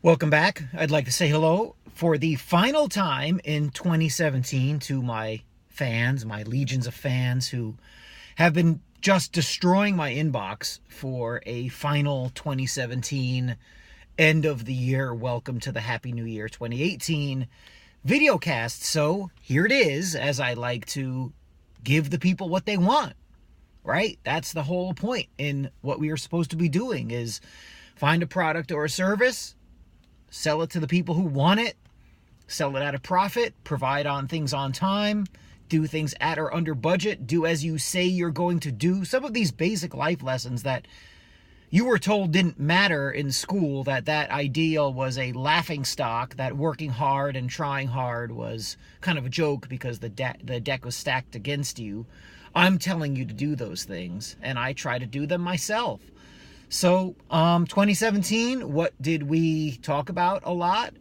Welcome back. I'd like to say hello for the final time in 2017 to my fans, my legions of fans who have been just destroying my inbox for a final 2017 end of the year welcome to the Happy New Year 2018 videocast. So here it is, as I like to give the people what they want, right? That's the whole point in what we are supposed to be doing, is find a product or a service, sell it to the people who want it, sell it at a profit, provide on things on time, do things at or under budget, do as you say you're going to do. Some of these basic life lessons that you were told didn't matter in school, that ideal was a laughing stock, that working hard and trying hard was kind of a joke because the deck was stacked against you. I'm telling you to do those things, and I try to do them myself. So, 2017, what did we talk about a lot?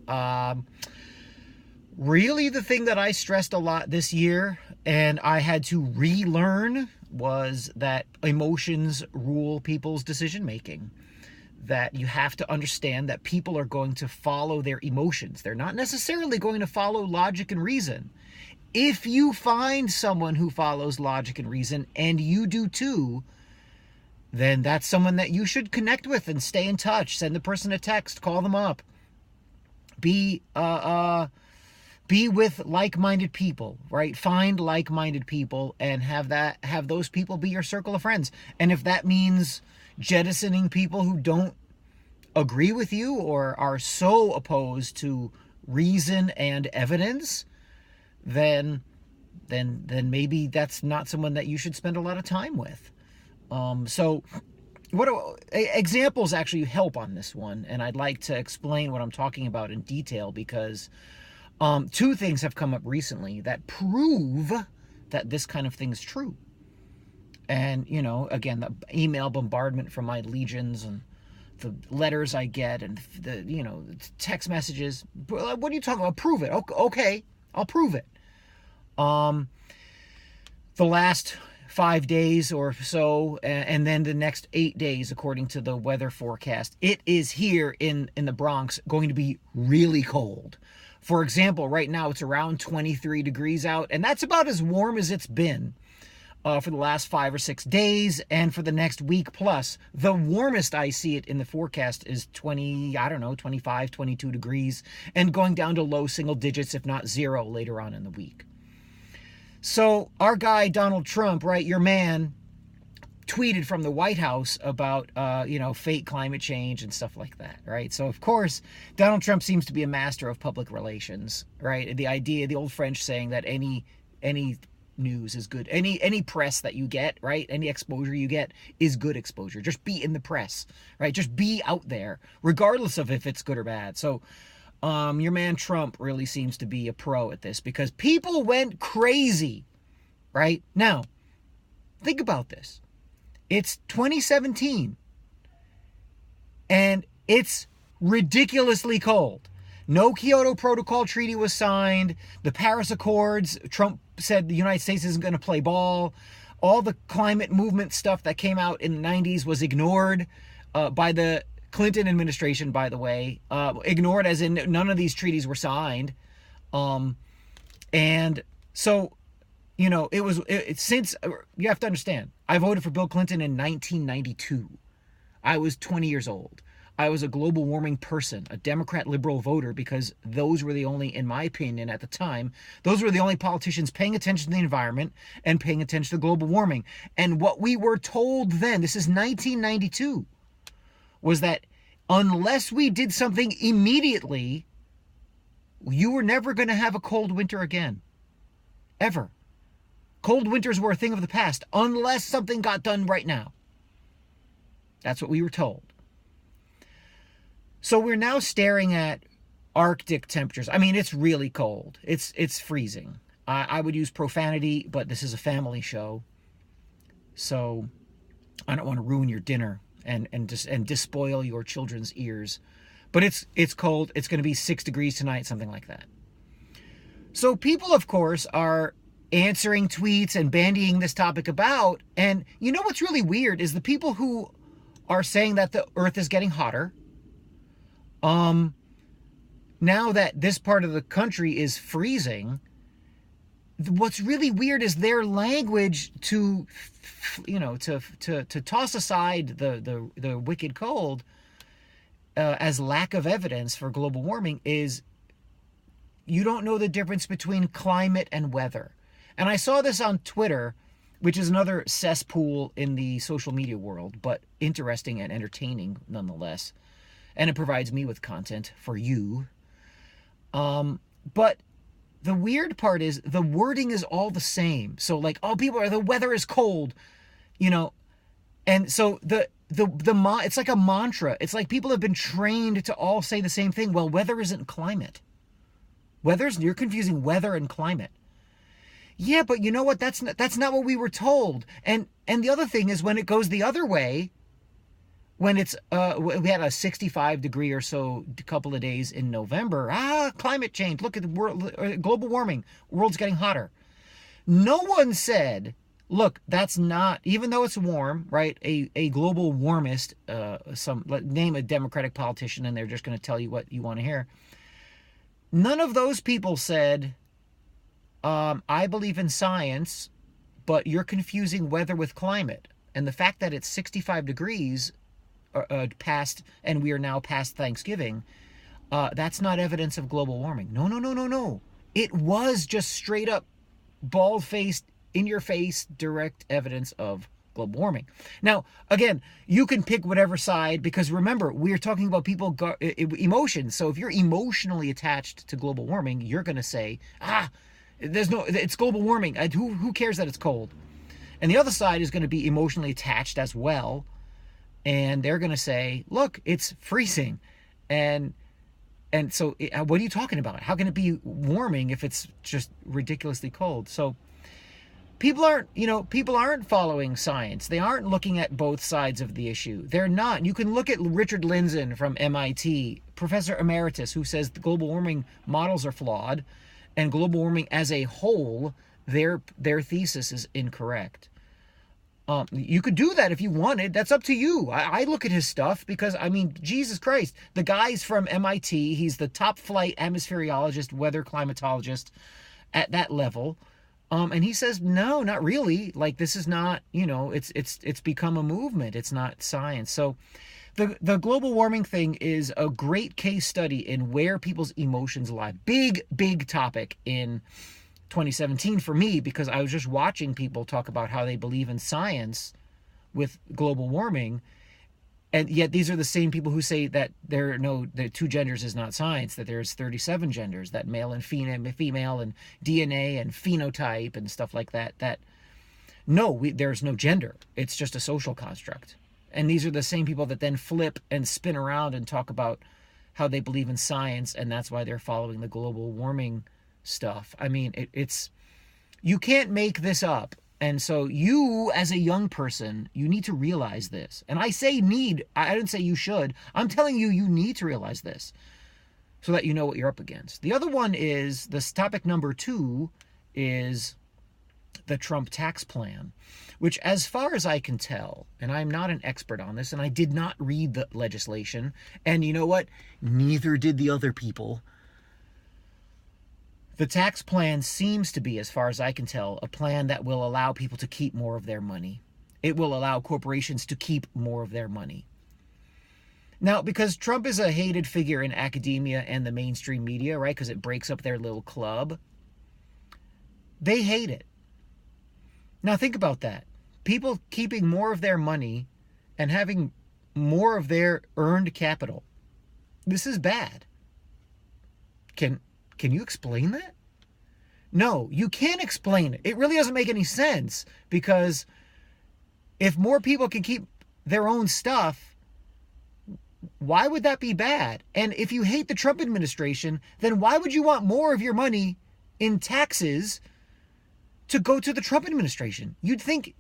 Really, the thing that I stressed a lot this year, and I had to relearn, was that emotions rule people's decision-making. That you have to understand that people are going to follow their emotions. They're not necessarily going to follow logic and reason. If you find someone who follows logic and reason, and you do too, then that's someone that you should connect with and stay in touch. Send the person a text, call them up. Be with like-minded people, right? Find like-minded people and have those people be your circle of friends. And if that means jettisoning people who don't agree with you or are so opposed to reason and evidence, then maybe that's not someone that you should spend a lot of time with. So examples actually help on this one, and I'd like to explain what I'm talking about in detail because two things have come up recently that prove that this kind of thing is true. And, again, the email bombardment from my legions and the letters I get and the text messages. What are you talking about? Prove it. Okay, I'll prove it. The last 5 days or so, and then the next 8 days, according to the weather forecast, it is here in the Bronx going to be really cold. For example, right now it's around 23 degrees out, and that's about as warm as it's been for the last 5 or 6 days, and for the next week plus. The warmest I see it in the forecast is 25, 22 degrees, and going down to low single digits, if not zero, later on in the week. So our guy, Donald Trump, right, your man, tweeted from the White House about, fake climate change and stuff like that, right? So, of course, Donald Trump seems to be a master of public relations, right? The old French saying that any news is good. Any press that you get, right? Any exposure you get is good exposure. Just be in the press, right? Just be out there, regardless of if it's good or bad. So, your man Trump really seems to be a pro at this because people went crazy, right? Now, think about this. It's 2017, and it's ridiculously cold. No Kyoto Protocol treaty was signed. The Paris Accords, Trump said the United States isn't going to play ball. All the climate movement stuff that came out in the 90s was ignored by the Clinton administration, by the way. Ignored as in none of these treaties were signed. And so, since you have to understand, I voted for Bill Clinton in 1992. I was 20 years old. I was a global warming person, a Democrat liberal voter, because those were the only, in my opinion at the time, those were the only politicians paying attention to the environment and paying attention to global warming. And what we were told then, this is 1992, was that unless we did something immediately, you were never going to have a cold winter again. Ever. Cold winters were a thing of the past, unless something got done right now. That's what we were told. So we're now staring at Arctic temperatures. I mean, it's really cold. It's freezing. I would use profanity, but this is a family show. So I don't want to ruin your dinner and despoil your children's ears. But it's cold. It's going to be 6 degrees tonight, something like that. So people, of course, are answering tweets and bandying this topic about. And you know what's really weird is the people who are saying that the Earth is getting hotter now that this part of the country is freezing, what's really weird is their language to, to toss aside the wicked cold as lack of evidence for global warming is you don't know the difference between climate and weather. And I saw this on Twitter, which is another cesspool in the social media world, but interesting and entertaining nonetheless. And it provides me with content for you. But the weird part is the wording is all the same. So like, oh, people are, the weather is cold, and so it's like a mantra. It's like people have been trained to all say the same thing. Well, weather isn't climate. You're confusing weather and climate. Yeah, but you know what? That's not what we were told. And the other thing is when it goes the other way, when it's we had a 65 degree or so couple of days in November. Climate change. Look at the world, global warming. World's getting hotter. No one said, look, that's not, even though it's warm, right? A global warmist, name a Democratic politician, and they're just going to tell you what you want to hear. None of those people said, I believe in science, but you're confusing weather with climate. And the fact that it's 65 degrees past, and we are now past Thanksgiving, that's not evidence of global warming. No. It was just straight up, bald-faced, in-your-face, direct evidence of global warming. Now, again, you can pick whatever side, because remember, we're talking about people, emotions. So if you're emotionally attached to global warming, you're going to say, it's global warming. Who cares that it's cold? And the other side is going to be emotionally attached as well. And they're going to say, look, it's freezing. And so what are you talking about? How can it be warming if it's just ridiculously cold? So people aren't following science. They aren't looking at both sides of the issue. They're not. You can look at Richard Lindzen from MIT, Professor Emeritus, who says the global warming models are flawed and global warming as a whole, their thesis is incorrect. You could do that if you wanted. That's up to you. I look at his stuff because, Jesus Christ, the guy's from MIT. He's the top flight atmospheriologist, weather climatologist at that level. And he says, no, not really. Like, this is not, it's become a movement. It's not science. So the global warming thing is a great case study in where people's emotions lie. Big, big topic in 2017 for me, because I was just watching people talk about how they believe in science with global warming, and yet these are the same people who say that the two genders is not science, that there's 37 genders, that male and female and DNA and phenotype and stuff like that, there's no gender. It's just a social construct. And these are the same people that then flip and spin around and talk about how they believe in science, and that's why they're following the global warming stuff. It's you can't make this up. And so you, as a young person, you need to realize this. And I say I didn't say you should. I'm telling you, you need to realize this so that you know what you're up against. The other one is, this topic number 2 is the Trump tax plan, which, as far as I can tell, and I'm not an expert on this, and I did not read the legislation, and you know what? Neither did the other people. The tax plan seems to be, as far as I can tell, a plan that will allow people to keep more of their money. It will allow corporations to keep more of their money. Now, because Trump is a hated figure in academia and the mainstream media, right, because it breaks up their little club, they hate it. Now, think about that. People keeping more of their money and having more of their earned capital. This is bad. Can you explain that? No, you can't explain it. It really doesn't make any sense, because if more people can keep their own stuff, why would that be bad? And if you hate the Trump administration, then why would you want more of your money in taxes to go to the Trump administration? You'd think,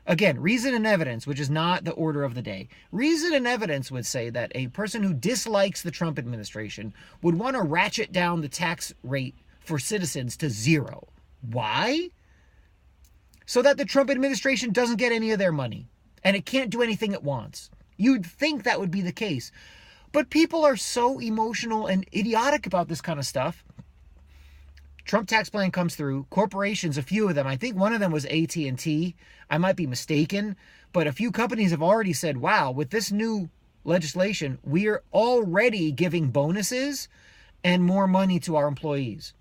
again, reason and evidence, which is not the order of the day. Reason and evidence would say that a person who dislikes the Trump administration would want to ratchet down the tax rate for citizens to 0. Why? So that the Trump administration doesn't get any of their money and it can't do anything it wants. You'd think that would be the case. But people are so emotional and idiotic about this kind of stuff. Trump tax plan comes through. Corporations, a few of them, I think one of them was AT&T. I might be mistaken, but a few companies have already said, wow, with this new legislation, we are already giving bonuses and more money to our employees.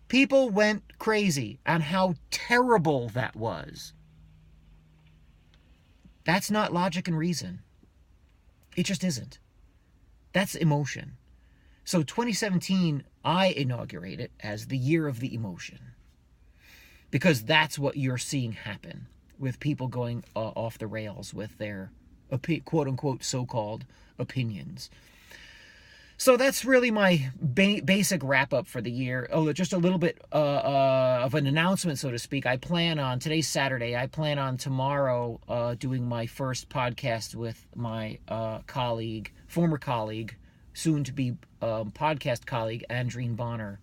People went crazy on how terrible that was. That's not logic and reason. It just isn't. That's emotion. So 2017, I inaugurate it as the year of the emotion. Because that's what you're seeing happen with people going off the rails with their quote-unquote so-called opinions. So that's really my basic wrap-up for the year. Oh, just a little bit of an announcement, so to speak. Today's Saturday, I plan on tomorrow doing my first podcast with my former colleague, soon-to-be podcast colleague, Andreen Bonner.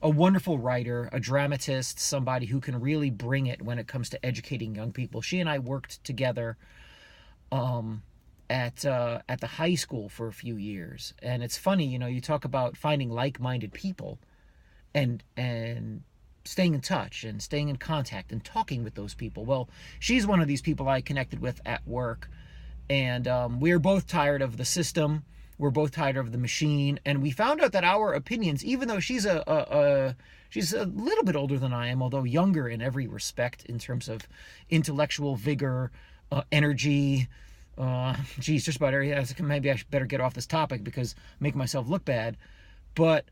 A wonderful writer, a dramatist, somebody who can really bring it when it comes to educating young people. She and I worked together at the high school for a few years. And it's funny, you talk about finding like-minded people and staying in touch and staying in contact and talking with those people. Well, she's one of these people I connected with at work. And we are both tired of the system. We're both tired of the machine, and we found out that our opinions, even though she's a little bit older than I am, although younger in every respect in terms of intellectual vigor, energy. Just about everything. Maybe I better get off this topic because I make myself look bad. But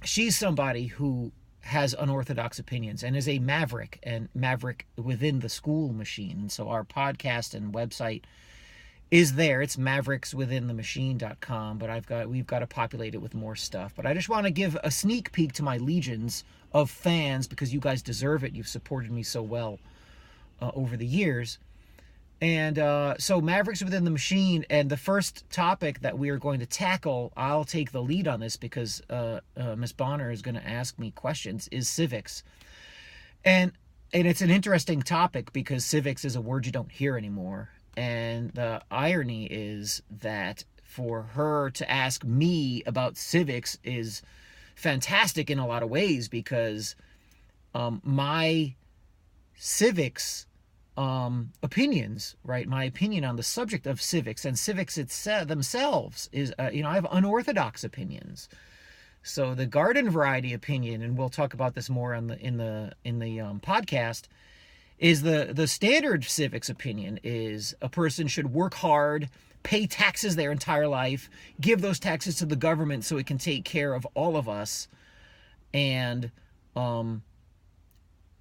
she's somebody who has unorthodox opinions and is a maverick within the school machine. And so our podcast and website is there. It's maverickswithinthemachine.com, but we've got to populate it with more stuff. But I just want to give a sneak peek to my legions of fans because you guys deserve it. You've supported me so well over the years. And so Mavericks Within the Machine, and the first topic that we are going to tackle, I'll take the lead on this because Ms. Bonner is going to ask me questions, is civics. And it's an interesting topic because civics is a word you don't hear anymore. And the irony is that for her to ask me about civics is fantastic in a lot of ways because my civics opinions, right? My opinion on the subject of civics and civics themselves is, I have unorthodox opinions. So the garden variety opinion, and we'll talk about this more in the podcast, is the standard civics opinion is a person should work hard, pay taxes their entire life, give those taxes to the government so it can take care of all of us, and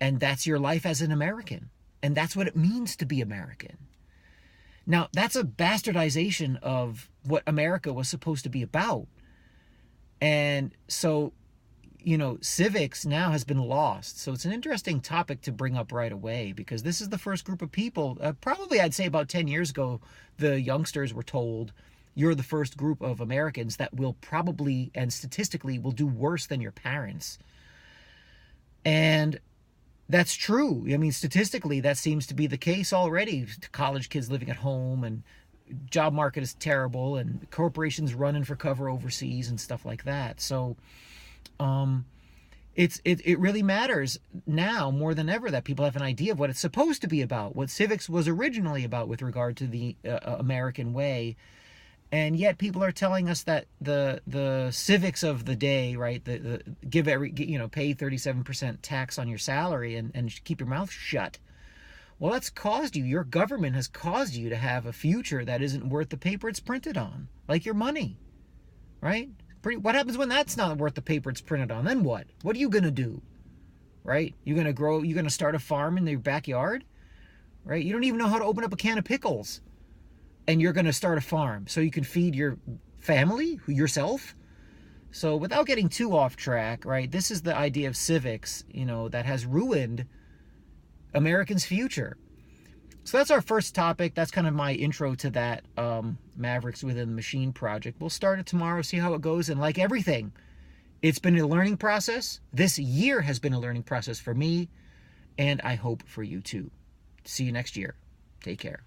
that's your life as an American. And that's what it means to be American. Now, that's a bastardization of what America was supposed to be about. And so, civics now has been lost. So it's an interesting topic to bring up right away because this is the first group of people, probably I'd say about 10 years ago, the youngsters were told, you're the first group of Americans that will probably, and statistically, will do worse than your parents. And that's true. I mean, statistically, that seems to be the case already. College kids living at home, and job market is terrible, and corporations running for cover overseas and stuff like that. So it really matters now more than ever that people have an idea of what it's supposed to be about, what civics was originally about with regard to the American way. And yet people are telling us that the civics of the day, right, pay 37% tax on your salary and keep your mouth shut. Well, that's caused you, your government has caused you to have a future that isn't worth the paper it's printed on, like your money, right? What happens when that's not worth the paper it's printed on? Then what? What are you going to do, right? You're going to start a farm in your backyard, right? You don't even know how to open up a can of pickles. And you're going to start a farm so you can feed your family, yourself. So without getting too off track, right, this is the idea of civics, that has ruined Americans' future. So that's our first topic. That's kind of my intro to that Mavericks Within the Machine project. We'll start it tomorrow, see how it goes. And like everything, it's been a learning process. This year has been a learning process for me, and I hope for you too. See you next year. Take care.